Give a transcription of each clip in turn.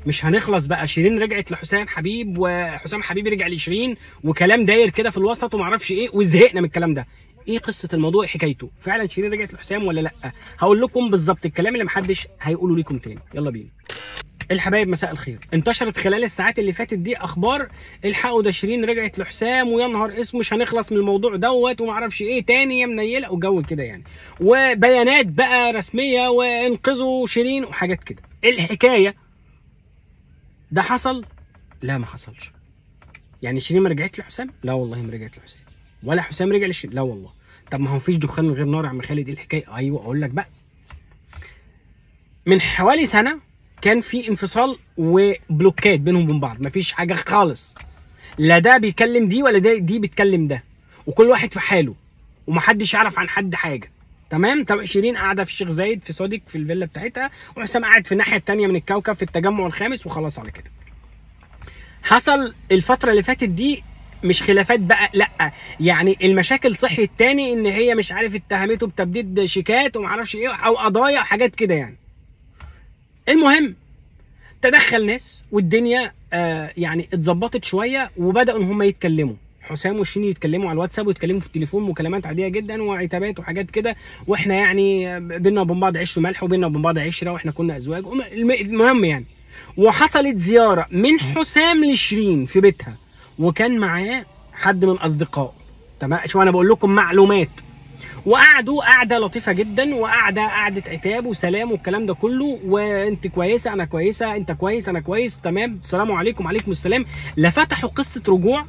مش هنخلص بقى. شيرين رجعت لحسام حبيب وحسام حبيب رجع لشيرين وكلام داير كده في الوسط ومعرفش ايه، وزهقنا من الكلام ده. ايه قصه الموضوع؟ ايه حكايته؟ فعلا شيرين رجعت لحسام ولا لا؟ هقول لكم بالظبط الكلام اللي محدش هيقوله لكم تاني. يلا بينا. الحبايب مساء الخير. انتشرت خلال الساعات اللي فاتت دي اخبار الحقوا ده شيرين رجعت لحسام ويا نهار اسمه مش هنخلص من الموضوع دوت ومعرفش ايه تاني يا منيله وجو كده يعني، وبيانات بقى رسميه وانقذوا شيرين وحاجات كده. الحكايه ده حصل؟ لا ما حصلش. يعني شيرين ما رجعت لحسام؟ لا والله ما رجعت لحسام. ولا حسام رجع لشيرين؟ لا والله. طب ما هو مفيش دخان من غير نار يا عم خالد، ايه الحكايه؟ ايوه اقول لك بقى. من حوالي سنه كان في انفصال وبلوكات بينهم وبين بعض، مفيش حاجه خالص. لا ده بيكلم دي ولا دي بتكلم ده، وكل واحد في حاله ومحدش يعرف عن حد حاجه. تمام. طب شيرين قاعده في الشيخ زايد في سودك في الفيلا بتاعتها، وحسام قاعد في الناحيه الثانيه من الكوكب في التجمع الخامس، وخلاص على كده. حصل الفتره اللي فاتت دي مش خلافات بقى، لا يعني المشاكل صحيت تاني، ان هي مش عارف اتهمته بتبديد شيكات ومعرفش ايه او قضايا وحاجات كده يعني. المهم تدخل ناس والدنيا يعني اتظبطت شويه، وبداوا ان هم يتكلموا، حسام وشيرين يتكلموا على الواتساب ويتكلموا في التليفون مكالمات عاديه جدا وعتابات وحاجات كده، واحنا يعني بينا وبين بعض عيش وملح وبينا وبين بعض عشره واحنا كنا ازواج. المهم يعني، وحصلت زياره من حسام لشيرين في بيتها، وكان معاه حد من اصدقائه. تمام. شو انا بقول لكم معلومات. وقعدوا قعده لطيفه جدا، وقعده عتاب وسلام والكلام ده كله، وانت كويسه انا كويسه انت كويس انا كويس تمام السلام عليكم وعليكم السلام. لا فتحوا قصه رجوع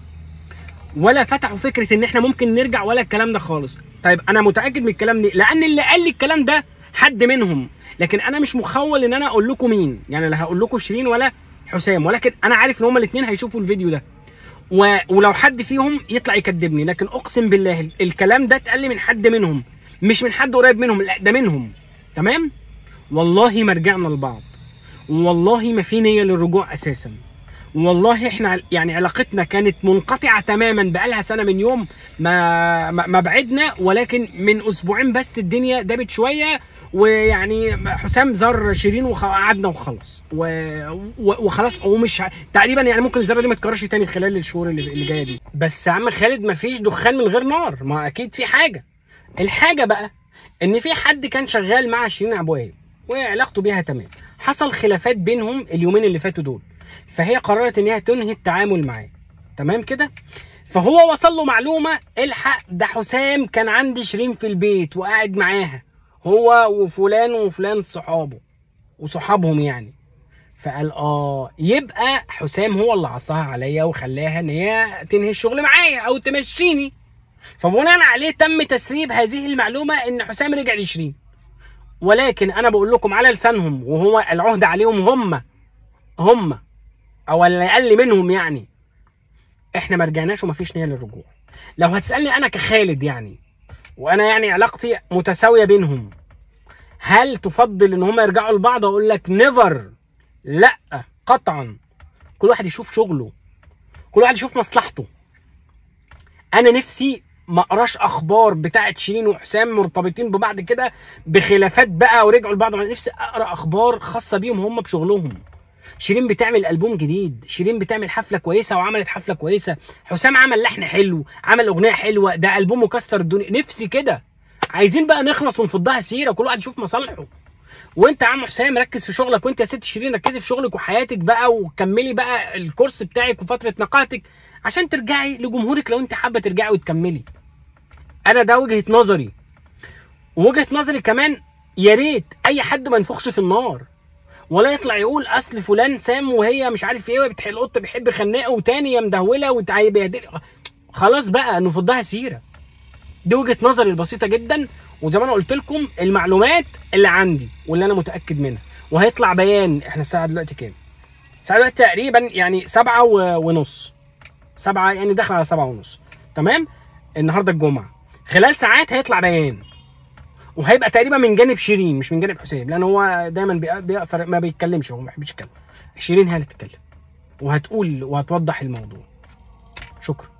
ولا فتحوا فكره ان احنا ممكن نرجع ولا الكلام ده خالص. طيب انا متاكد من الكلام ده لان اللي قال لي الكلام ده حد منهم، لكن انا مش مخول ان انا اقول لكم مين، يعني لا هقول لكم شيرين ولا حسام، ولكن انا عارف ان هما الاثنين هيشوفوا الفيديو ده، ولو حد فيهم يطلع يكذبني، لكن اقسم بالله الكلام ده اتقال لي من حد منهم، مش من حد قريب منهم، لا ده منهم. تمام. والله ما رجعنا لبعض، والله ما في نيه للرجوع اساسا، والله احنا يعني علاقتنا كانت منقطعه تماما بقالها سنه من يوم ما بعدنا، ولكن من اسبوعين بس الدنيا دابت شويه، ويعني حسام زار شيرين وقعدنا وخلص وخلاص، ومش تقريبا يعني ممكن الزياره دي ما تكررش تاني خلال الشهور اللي جايه دي. بس يا عم خالد ما فيش دخان من غير نار، ما اكيد في حاجه. الحاجه بقى ان في حد كان شغال مع شيرين ابو عيب وعلاقته بيها تمام، حصل خلافات بينهم اليومين اللي فاتوا دول، فهي قررت ان هي تنهي التعامل معاه. تمام كده. فهو وصل له معلومه، الحق ده حسام كان عند شيرين في البيت وقاعد معاها هو وفلان وفلان صحابه وصحابهم يعني. فقال يبقى حسام هو اللي عصاها عليا وخلاها ان هي تنهي الشغل معايا او تمشيني. فبناء عليه تم تسريب هذه المعلومه ان حسام رجع لشيرين، ولكن انا بقول لكم على لسانهم وهو العهد عليهم هم او اللي اقل منهم يعني، احنا ما رجعناش ومفيش نيه للرجوع. لو هتسالني انا كخالد يعني، وانا يعني علاقتي متساويه بينهم، هل تفضل ان هم يرجعوا لبعض؟ اقول لك نيفر، لا قطعا. كل واحد يشوف شغله، كل واحد يشوف مصلحته. انا نفسي ما اقراش اخبار بتاعت شيرين وحسام مرتبطين ببعض كده بخلافات بقى ورجعوا لبعض، نفسي اقرا اخبار خاصه بيهم هم بشغلهم. شيرين بتعمل ألبوم جديد، شيرين بتعمل حفله كويسه وعملت حفله كويسه، حسام عمل لحن حلو، عمل اغنيه حلوه، ده ألبوم مكسر الدنيا. نفسي كده. عايزين بقى نخلص ونفضها سيره، كل واحد يشوف مصالحه. وانت يا عم حسام ركز في شغلك، وانت يا ست شيرين ركزي في شغلك وحياتك بقى، وكملي بقى الكورس بتاعك وفتره نقاهتك عشان ترجعي لجمهورك لو انت حابه ترجعي وتكملي. انا ده وجهه نظري. ووجهه نظري كمان، يا ريت اي حد ما ينفخش في النار، ولا يطلع يقول اصل فلان سام وهي مش عارف ايه وبتحل القط بيحب خناقه وتاني يا مدهوله وتعيب. خلاص بقى نفضها سيره. دي وجهه نظري البسيطه جدا، وزي ما انا قلت لكم المعلومات اللي عندي واللي انا متاكد منها، وهيطلع بيان. احنا الساعه دلوقتي كام؟ الساعه دلوقتي تقريبا يعني 7:30، 7 يعني داخل على 7:30. تمام. النهارده الجمعه، خلال ساعات هيطلع بيان، وهيبقى تقريبا من جانب شيرين مش من جانب حسام، لان هو دايما بيأثر ما بيتكلمش، هو ما بيحبش يتكلم. شيرين هي اللي تتكلم وهتقول وهتوضح الموضوع. شكرا.